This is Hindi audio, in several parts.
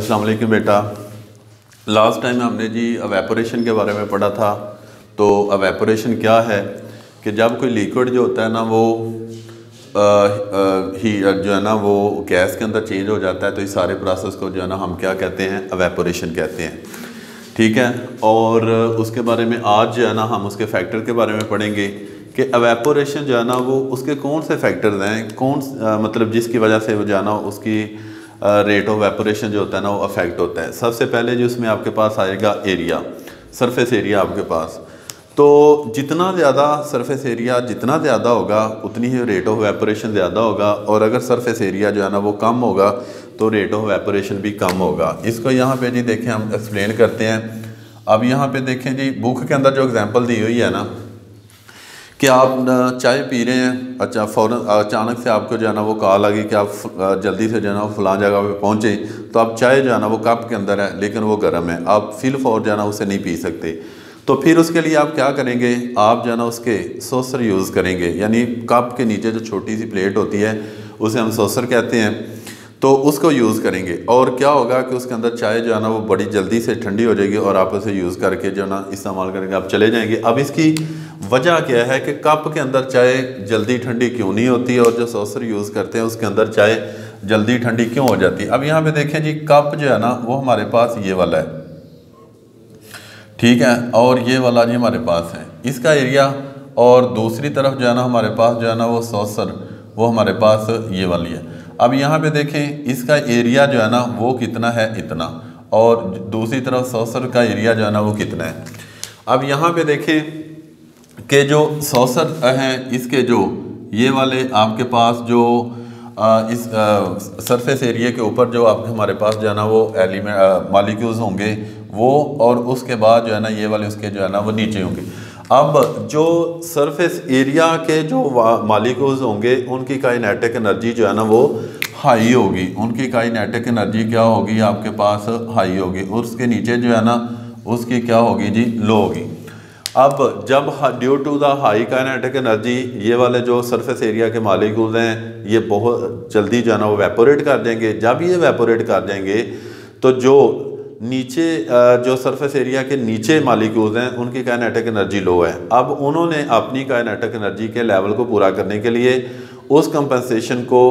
अस्सलाम वालेकुम बेटा। लास्ट टाइम हमने जी एवेपोरेशन के बारे में पढ़ा था। तो एवेपोरेशन क्या है कि जब कोई लिक्विड जो होता है ना वो ही जो है ना वो गैस के अंदर चेंज हो जाता है, तो इस सारे प्रोसेस को जो है ना हम क्या कहते हैं, एवेपोरेशन कहते हैं। ठीक है, और उसके बारे में आज जो है ना हम उसके फैक्टर के बारे में पढ़ेंगे कि एवेपोरेशन जो है ना वो उसके कौन से फैक्टर्स हैं, मतलब जिसकी वजह से वो जो है ना उसकी रेट ऑफ एवेपोरेशन जो होता है ना वो अफेक्ट होता है। सबसे पहले जो उसमें आपके पास आएगा एरिया, सरफेस एरिया आपके पास। तो जितना ज़्यादा सरफेस एरिया जितना ज़्यादा होगा उतनी ही रेट ऑफ एवेपोरेशन ज़्यादा होगा, और अगर सरफेस एरिया जो है ना वो कम होगा तो रेट ऑफ एवेपोरेशन भी कम होगा। इसको यहाँ पे जी देखें, हम एक्सप्लेन करते हैं। अब यहाँ पे देखें जी, बुक के अंदर जो एग्जांपल दी हुई है ना कि आप चाय पी रहे हैं, अच्छा फ़ौरन अचानक से आपको जो है ना वो कॉल आ गई कि आप जल्दी से जो है ना फलां जगह पे पहुँचे, तो आप चाय जो है ना वो कप के अंदर है लेकिन वो गर्म है, आप फिल फॉर जो है ना उसे नहीं पी सकते। तो फिर उसके लिए आप क्या करेंगे, आप जो है ना उसके सॉसर यूज़ करेंगे, यानी कप के नीचे जो छोटी सी प्लेट होती है उसे हम सॉसर कहते हैं, तो उसको यूज़ करेंगे। और क्या होगा कि उसके अंदर चाय जो है ना वो बड़ी जल्दी से ठंडी हो जाएगी और आप उसे यूज़ करके जो है ना इस्तेमाल करेंगे, आप चले जाएंगे। अब इसकी वजह क्या है कि कप के अंदर चाय जल्दी ठंडी क्यों नहीं होती, और जो सॉसर यूज़ करते हैं उसके अंदर चाय जल्दी ठंडी क्यों हो जाती है। अब यहाँ पे देखें जी, कप जो है ना वो हमारे पास ये वाला है, ठीक है, और ये वाला जी हमारे पास है इसका एरिया, और दूसरी तरफ जो है ना हमारे पास जो है ना वो सॉसर वो हमारे पास ये वाली है। अब यहाँ पे देखें इसका एरिया जो है ना वो कितना है, इतना, और दूसरी तरफ सॉसर का एरिया जो है ना वो कितना है। अब यहाँ पे देखें कि जो सॉसर हैं इसके जो ये वाले आपके पास जो इस सरफेस एरिया के ऊपर जो आप हमारे पास जो है ना वो एलिमेंट मॉलिक्यूल्स होंगे वो, और उसके बाद जो है ना ये वाले उसके जो है ना वो नीचे होंगे। अब जो सरफेस एरिया के जो मॉलिक्यूल्स होंगे उनकी काइनेटिक एनर्जी जो है ना वो हाई होगी, उनकी काइनेटिक एनर्जी क्या होगी आपके पास, हाई होगी, और उसके नीचे जो है ना उसकी क्या होगी जी, लो होगी। अब जब due to the high kinetic energy ये वाले जो सरफेस एरिया के मॉलिक्यूल्स हैं ये बहुत जल्दी जो है ना वो वेपोरेट कर देंगे। जब ये वेपोरेट कर देंगे तो जो नीचे जो सरफेस एरिया के नीचे मॉलिक्यूल्स हैं उनकी काइनेटिक एनर्जी लो है। अब उन्होंने अपनी काइनेटिक एनर्जी के लेवल को पूरा करने के लिए उस कंपनसेशन को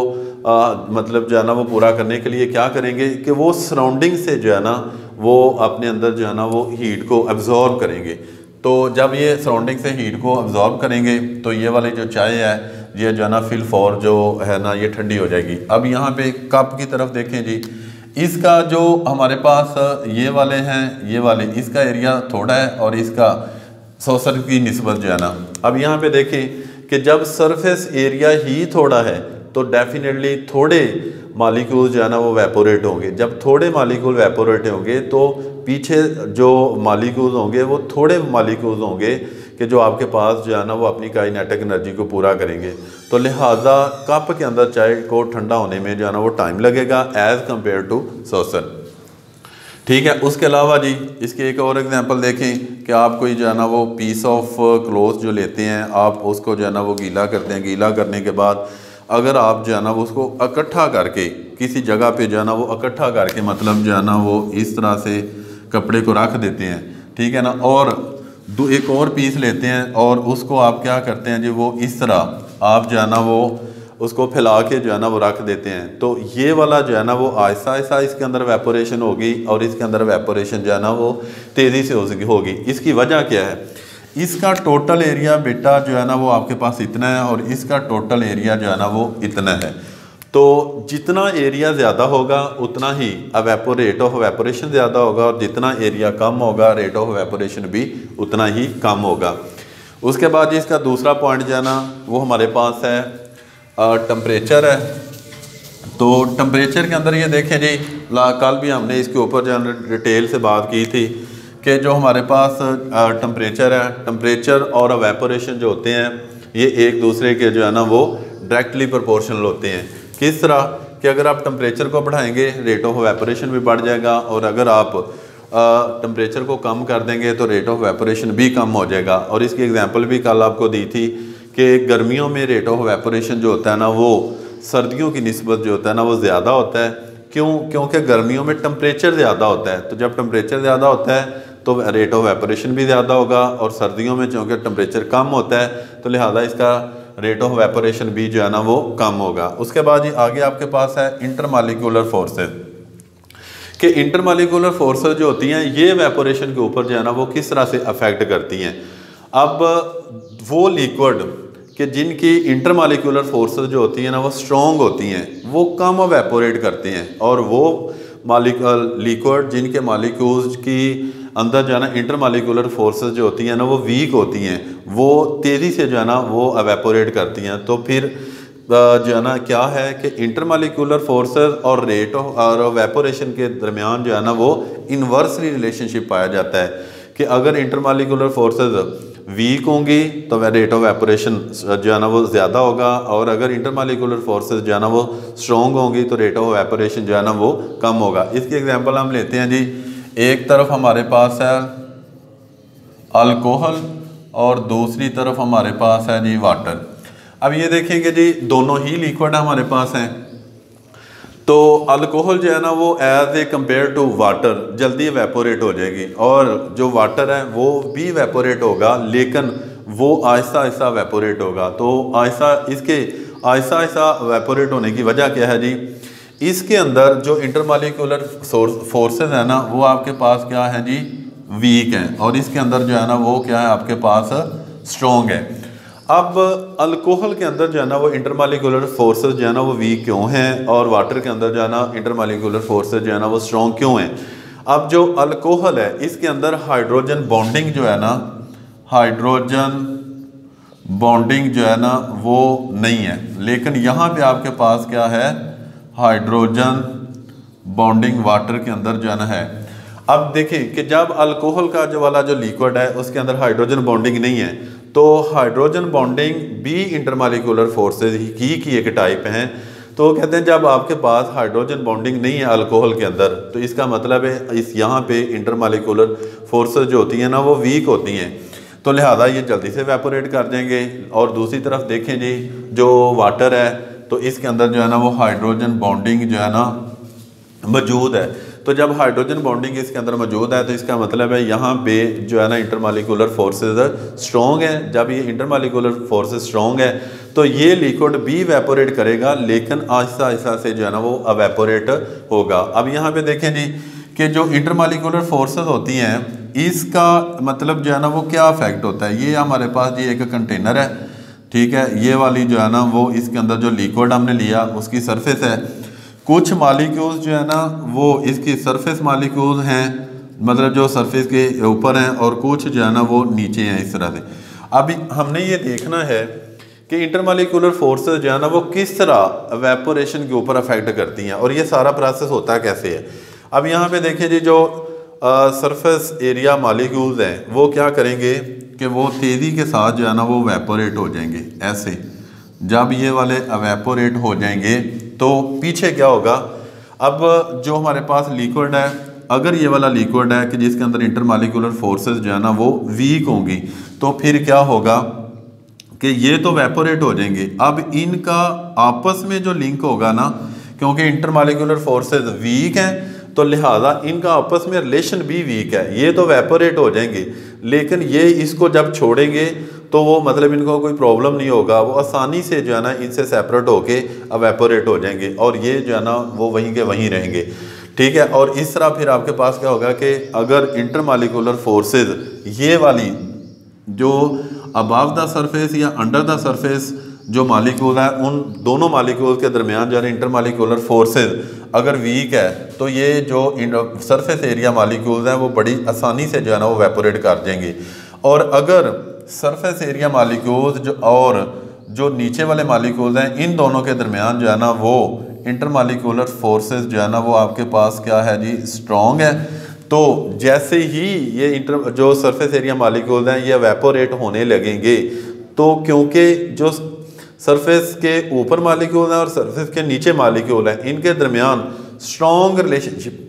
मतलब जो है ना वो पूरा करने के लिए क्या करेंगे कि वो सराउंडिंग से जो है ना वो अपने अंदर जो है ना वो हीट को एब्जॉर्ब करेंगे। तो जब ये सराउंडिंग से हीट को एब्जॉर्ब करेंगे तो ये वाली जो चाय है ये जो है ना फिल फॉर जो है ना ये ठंडी हो जाएगी। अब यहाँ पे कप की तरफ देखें जी, इसका जो हमारे पास ये वाले हैं ये वाले, इसका एरिया थोड़ा है और इसका सॉसर की निस्बत जो है ना। अब यहाँ पे देखें कि जब सरफेस एरिया ही थोड़ा है तो डेफिनेटली थोड़े मॉलिक्यूल जो है ना वो वेपोरेट होंगे। जब थोड़े मॉलिक्यूल वेपोरेट होंगे तो पीछे जो मॉलिक्यूल्स होंगे वो थोड़े मॉलिक्यूल्स होंगे कि जो आपके पास जो है ना वो अपनी काइनेटिक एनर्जी को पूरा करेंगे। तो लिहाजा कप के अंदर चाय को ठंडा होने में जो है ना वो टाइम लगेगा एज़ कम्पेयर टू सॉसर। ठीक है, उसके अलावा जी इसकी एक और एग्जांपल देखें कि आप कोई जो है ना वो पीस ऑफ क्लोथ जो लेते हैं, आप उसको जो है ना वो गीला करते हैं। गीला करने के बाद अगर आप जो है ना वो उसको इकट्ठा करके किसी जगह पे जो है ना वो इकट्ठा करके मतलब जो है ना वो इस तरह से कपड़े को रख देते हैं, ठीक है ना, और एक और पीस लेते हैं और उसको आप क्या करते हैं जी, वो इस तरह आप जो है ना वो उसको फैला के जो है ना वो रख देते हैं। तो ये वाला जो है ना वो आहिस्ता आहिस्ता इसके अंदर वेपोरेशन होगी और इसके अंदर वेपोरेशन जो है ना वो तेज़ी से होगी। इसकी वजह क्या है, इसका टोटल एरिया बेटा जो है ना वो आपके पास इतना है और इसका टोटल एरिया जो है ना वो इतना है। तो जितना एरिया ज़्यादा होगा उतना ही रेट ऑफ एवेपोरेशन ज़्यादा होगा, और जितना एरिया कम होगा रेट ऑफ एवेपोरेशन भी उतना ही कम होगा। उसके बाद इसका दूसरा पॉइंट जो है ना वो हमारे पास है टेम्परेचर है। तो टेम्परेचर के अंदर ये देखें जी, कल भी हमने इसके ऊपर जो है डिटेल से बात की थी कि जो हमारे पास टेम्परेचर है, टेम्परेचर और एवेपोरेशन जो होते हैं ये एक दूसरे के जो है ना वो डायरेक्टली प्रोपोर्शनल होते हैं। किस तरह कि अगर आप टेम्परेचर को बढ़ाएंगे रेट ऑफ एवेपोरेशन भी बढ़ जाएगा, और अगर आप टेम्परेचर को कम कर देंगे तो रेट ऑफ एवेपोरेशन भी कम हो जाएगा। और इसकी एग्जांपल भी कल आपको दी थी कि गर्मियों में रेट ऑफ एवेपोरेशन जो होता है ना वो सर्दियों की निस्बत जो होता है ना वो ज़्यादा होता है, क्यों? क्योंकि गर्मियों में टेम्परेचर ज़्यादा होता है, तो जब टेम्परेचर ज़्यादा होता है तो रेट ऑफ वेपोरेशन भी ज़्यादा होगा, और सर्दियों में चूँकि टेम्परेचर कम होता है तो लिहाजा इसका रेट ऑफ वेपोरेशन भी जो है ना वो कम होगा। उसके बाद ये आगे आपके पास है इंटरमालिक्यूलर फोर्सेस, कि इंटरमालिक्यूलर फोर्सेस जो होती हैं ये वेपोरेशन के ऊपर जो है ना वो किस तरह से अफेक्ट करती हैं। अब वो लिक्विड कि जिनकी इंटरमालिक्यूलर फोर्सेस जो होती हैं ना वो स्ट्रॉन्ग होती हैं, वो कम वेपोरेट करते हैं, और वो लिक्विड जिनके मालिक्यूल्स की अंदर जो है ना इंटरमालिक्यूलर फोर्सेस जो होती हैं ना वो वीक होती हैं, वो तेज़ी से जो है ना वो एवेपोरेट करती हैं। तो फिर जो है ना क्या है कि इंटरमालिक्यूलर फोर्सेस और रेट और वेपोरेशन के दरमियान जो है ना वो इन्वर्सली रिलेशनशिप पाया जाता है, कि अगर इंटरमालिक्यूलर फोर्सेस वीक होंगी तो रेट ऑफ वेपोरेशन जो है ना वो ज़्यादा होगा, और अगर इंटरमालिक्यूलर फोर्सेस जो है ना वो स्ट्रॉन्ग होंगी तो रेट ऑफ वेपोरेशन जो है ना वो कम होगा। इसकी एग्जांपल हम लेते हैं जी, एक तरफ हमारे पास है अल्कोहल और दूसरी तरफ हमारे पास है जी वाटर। अब ये देखेंगे जी दोनों ही लिक्विड हमारे पास हैं, तो अल्कोहल जो है ना वो as a compare to water जल्दी एवेपोरेट हो जाएगी, और जो वाटर है वो भी एवेपोरेट होगा लेकिन वो आहिस्ता आहिस्ता एवेपोरेट होगा। तो आहिस्ता आहिस्ता एवेपोरेट होने की वजह क्या है जी, इसके अंदर जो इंटरमालिक्यूलर फोर्सेस है ना वो आपके पास क्या है जी वीक है, और इसके अंदर जो है ना वो क्या है आपके पास स्ट्रॉन्ग है। अब अल्कोहल के अंदर जो है ना वो इंटरमालिक्यूलर फोर्सेस जो है ना वो वीक क्यों हैं, और वाटर के अंदर जो है ना इंटरमालिक्यूलर फोर्सेस जो है ना वो स्ट्रॉन्ग क्यों हैं। अब जो अल्कोहल है इसके अंदर हाइड्रोजन बॉन्डिंग जो है ना, हाइड्रोजन बॉन्डिंग जो है ना वो नहीं है, लेकिन यहाँ पे आपके पास क्या है हाइड्रोजन बॉन्डिंग वाटर के अंदर जो है ना है। अब देखिए कि जब अल्कोहल का जो वाला जो लिक्विड है उसके अंदर हाइड्रोजन बॉन्डिंग नहीं है, तो हाइड्रोजन बॉन्डिंग भी इंटरमालिक्यूलर फोर्सेस की एक टाइप हैं। तो कहते हैं जब आपके पास हाइड्रोजन बॉन्डिंग नहीं है अल्कोहल के अंदर, तो इसका मतलब है इस यहाँ पे इंटरमालिक्यूलर फोर्सेस जो होती हैं ना वो वीक होती हैं, तो लिहाजा ये जल्दी से एवेपोरेट कर देंगे। और दूसरी तरफ देखें जी जो वाटर है तो इसके अंदर जो है ना वो हाइड्रोजन बॉन्डिंग जो है ना मौजूद है, तो जब हाइड्रोजन बॉन्डिंग इसके अंदर मौजूद है तो इसका मतलब है यहाँ पे जो है ना इंटरमालिक्यूलर फोर्सेस स्ट्रॉन्ग है। जब ये इंटरमालिक्यूलर फोर्सेस स्ट्रॉन्ग है तो ये लिक्विड भी एवेपोरेट करेगा, लेकिन आहिस्ता आहिस्ता से जो है ना वो एवेपोरेट होगा। अब यहाँ पे देखें जी कि जो इंटरमालिक्यूलर फोर्सेस होती हैं इसका मतलब जो है ना वो क्या इफेक्ट होता है। ये हमारे पास जी एक कंटेनर है, ठीक है, ये वाली जो है ना वो इसके अंदर जो लिक्विड हमने लिया उसकी सरफेस है, कुछ मालिक्यूल्स जो है ना वो इसकी सरफेस मालिक्यूल्स हैं, मतलब जो सरफेस के ऊपर हैं, और कुछ जो है ना वो नीचे हैं इस तरह से। अभी हमने ये देखना है कि इंटरमालिक्यूलर फोर्सेस जो है ना वो किस तरह एवेपोरेशन के ऊपर अफेक्ट करती हैं, और ये सारा प्रोसेस होता कैसे है। अब यहाँ पे देखें जी जो सरफेस एरिया मालिक्यूल्स हैं वो क्या करेंगे कि वो तेज़ी के साथ जो है ना वो एवेपोरेट हो जाएंगे ऐसे। जब ये वाले एवेपोरेट हो जाएंगे तो पीछे क्या होगा, अब जो हमारे पास लिक्विड है, अगर ये वाला लिक्विड है कि जिसके अंदर इंटरमालिक्यूलर फोर्सेस जो है ना वो वीक होंगी, तो फिर क्या होगा कि ये तो एवेपोरेट हो जाएंगे। अब इनका आपस में जो लिंक होगा ना, क्योंकि इंटरमालिक्यूलर फोर्सेस वीक हैं तो लिहाजा इनका आपस में रिलेशन भी वीक है, ये तो एवेपोरेट हो जाएंगे, लेकिन ये इसको जब छोड़ेंगे तो वो मतलब इनको कोई प्रॉब्लम नहीं होगा, वो आसानी से जो है ना इनसे सेपरेट होके एवेपोरेट हो जाएंगे, और ये जो है ना वो वहीं के वहीं रहेंगे, ठीक है। और इस तरह फिर आपके पास क्या होगा कि अगर इंटरमालिक्यूलर फोर्सेस ये वाली जो अबव द सरफेस या अंडर द सरफेस जो मालिक्यूल है, उन दोनों मालिक्यूल के दरमियान जो है इंटरमालिक्यूलर फोर्सेस अगर वीक है तो ये जो सरफेस एरिया मालिक्यूल्स हैं वो बड़ी आसानी से जो है ना वो एवेपोरेट कर देंगे। और अगर सरफेस एरिया मालिक्यूल्स जो और जो नीचे वाले मालिक्यूल्स हैं इन दोनों के दरमियान जो है ना वो इंटरमालिक्यूलर फोर्सेस जो है ना वो आपके पास क्या है जी स्ट्रॉन्ग है, तो जैसे ही ये जो सरफेस एरिया मालिक्यूल्स हैं ये एवेपोरेट होने लगेंगे, तो क्योंकि जो सरफेस के ऊपर मालिक्यूल हैं और सरफेस के नीचे मालिक्यूल हैं इनके दरमियान स्ट्रॉन्ग रिलेशनशिप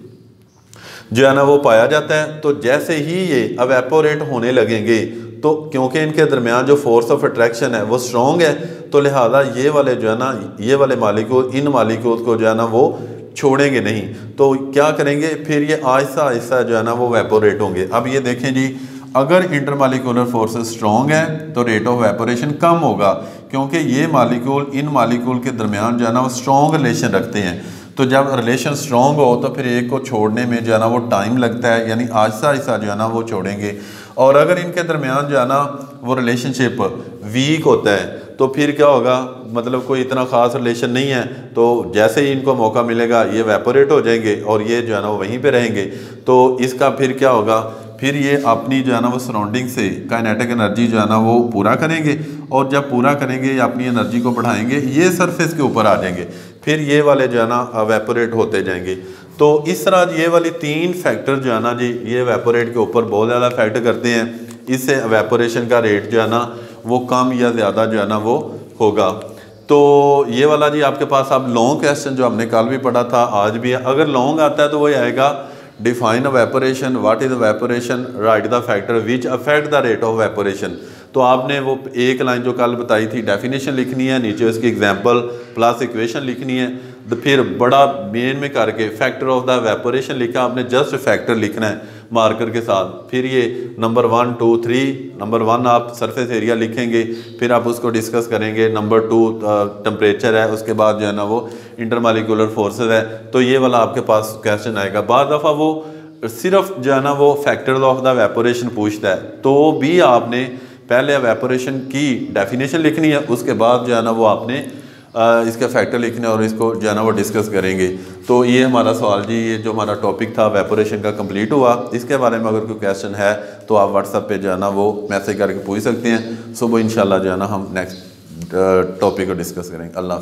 जो है ना वो पाया जाता है, तो जैसे ही ये एवेपोरेट होने लगेंगे तो क्योंकि इनके दरमियान जो फोर्स ऑफ अट्रैक्शन है वो स्ट्रॉन्ग है, तो लिहाजा ये वाले जो है ना ये वाले मालिक्यूल इन मालिक्यूल को जो है ना वो छोड़ेंगे नहीं, तो क्या करेंगे फिर ये आहिस्ता आहिस्ता जो है ना वो वेपोरेट होंगे। अब ये देखें जी, अगर इंटरमालिक्यूलर फोर्सेस स्ट्रॉन्ग है तो रेट ऑफ वेपोरेशन कम होगा, क्योंकि ये मालिक्यूल इन मालिक्यूल के दरमियान जो है ना वो स्ट्रॉन्ग रिलेशन रखते हैं। तो जब रिलेशन स्ट्रॉन्ग हो तो फिर एक को छोड़ने में जो है ना वो टाइम लगता है, यानी आहिस्ता आहिस्ता जो है ना वो छोड़ेंगे। और अगर इनके दरमियान जो है ना वो रिलेशनशिप वीक होता है तो फिर क्या होगा, मतलब कोई इतना ख़ास रिलेशन नहीं है, तो जैसे ही इनको मौका मिलेगा ये वेपोरेट हो जाएंगे और ये जो है ना वो वहीं पे रहेंगे। तो इसका फिर क्या होगा, फिर ये अपनी जो है ना वो सराउंडिंग से काइनेटिक एनर्जी जो है ना वो पूरा करेंगे, और जब पूरा करेंगे या अपनी एनर्जी को बढ़ाएंगे ये सरफेस के ऊपर आ जाएंगे, फिर ये वाले जो है ना वेपोरेट होते जाएंगे। तो इस तरह ये वाली 3 फैक्टर जो है ना जी ये वेपोरेट के ऊपर बहुत ज़्यादा इफेक्ट करते हैं। इससे वेपोरेशन का रेट जो है ना वो कम या ज़्यादा जो है ना वो होगा। तो ये वाला जी आपके पास अब लॉन्ग क्वेश्चन जो हमने कल भी पढ़ा था आज भी है, अगर लॉन्ग आता है तो वही आएगा define evaporation, what is evaporation, right the factor which affect the rate of evaporation. तो आपने वो एक लाइन जो कल बताई थी डेफिनेशन लिखनी है, नीचे उसकी एग्जांपल प्लस इक्वेशन लिखनी है, तो फिर बड़ा मेन में करके फैक्टर ऑफ द वेपोरेशन लिखा, आपने जस्ट फैक्टर लिखना है मार्कर के साथ। फिर ये नंबर 1 2 3, नंबर 1 आप सरफेस एरिया लिखेंगे, फिर आप उसको डिस्कस करेंगे, नंबर 2 टेम्परेचर है, उसके बाद जो है ना वो इंटरमालिक्यूलर फोर्सेस है। तो ये वाला आपके पास क्वेश्चन आएगा। बाद दफ़ा वो सिर्फ जो है ना वो फैक्टर ऑफ द वेपोरेशन पूछता है, तो भी आपने पहले वेपोरेशन की डेफिनेशन लिखनी है, उसके बाद जो है ना वो आपने इसके फैक्टर लिखने और इसको जो है ना वो डिस्कस करेंगे। तो ये हमारा सवाल जी, ये जो हमारा टॉपिक था वेपोरेशन का कंप्लीट हुआ। इसके बारे में अगर कोई क्वेश्चन है तो आप व्हाट्सएप पे जो है ना वो मैसेज करके पूछ सकते हैं। सुबह इंशाल्लाह जो है ना हम नेक्स्ट टॉपिक को डिस्कस करेंगे। अल्लाह।